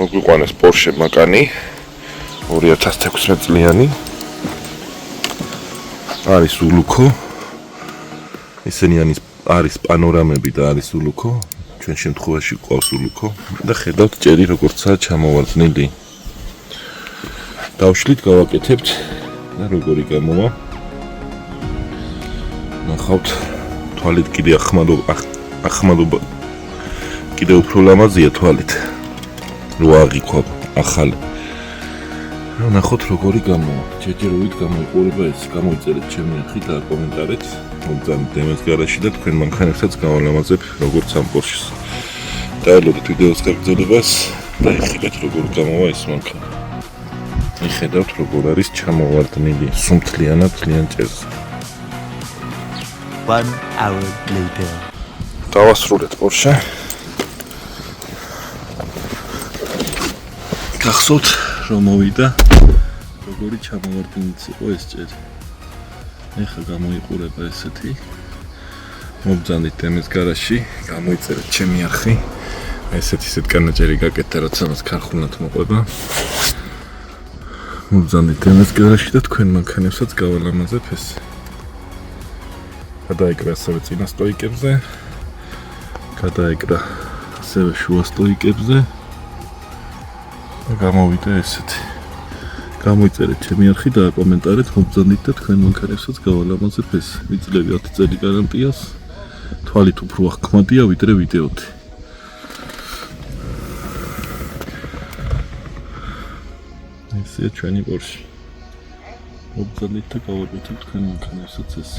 მოგვიყვანეს Porsche Macan 2016 წლიანი. არის ულუქო. ისინი არის პანორამები და არის ულუქო. ჩვენ შემთხვევაში ყავს ულუქო და ხედავთ ჭერი როგორცაა ჩამოვარდნილი. დავშლით გავაკეთებთ და როგორი გამოვა. ნახავთ თვალით კიდე ახმადობა კიდე უფრო ლამაზია თვალით. რო აღიქვა ახალი. ნახოთ როგორი გამოვა. ჯერჯერობით გამოიყურება ეს. გამოიწერეთ ჩემი ახი და კომენტარით. მოგზავნით დემეს გარაჟში და თქვენ მანქანებსაც გავალამაზებ როგორც ამ Porsche-ს. დაელოდეთ ვიდეოს გაგრძელებას და იხილეთ როგორ გამოვა ეს მანქანა. მიხედავთ როგორ არის ჩამოვარდნილი სუმთლიანად ძალიან ჭერზე. 1 hour later. დავასრულეთ Porsche. გახსოვთ რომ მოვიდა როგორი ჩამოვარდნილიც იყო ეს ჭერი. ეხლა გამოიყურება ესეთი. მოგზავნით დემეს გარაჟში, გამოიწერეთ ჩემი არხი. ესეთი სეტკანაჭერი გაკეთდა, რაც ამას ქარხუნად მოყვება. მოგზავნით დემეს გარაჟში და თქვენ მანქანებსაც გავალამაზებ ეს. გადაეკრა ასევე წინა სტოიკებზე. გადაეკრა ასევე შუა სტოიკებზე. და გამოვიდა ესეთი. გამოიწერეთ ჩემი არხი და კომენტარით მოგზავნით და თქვენ მანქანებსაც გავალამაზებ ეს. მიწლები 10 წელი გარანტიას. თვალით უფრო ახკმადია ვიდრე ვიდეოთი. ესეა ჩვენი Porsche. მოგზავნით და გავაკეთებთ თქვენ მანქანებსაც ეს.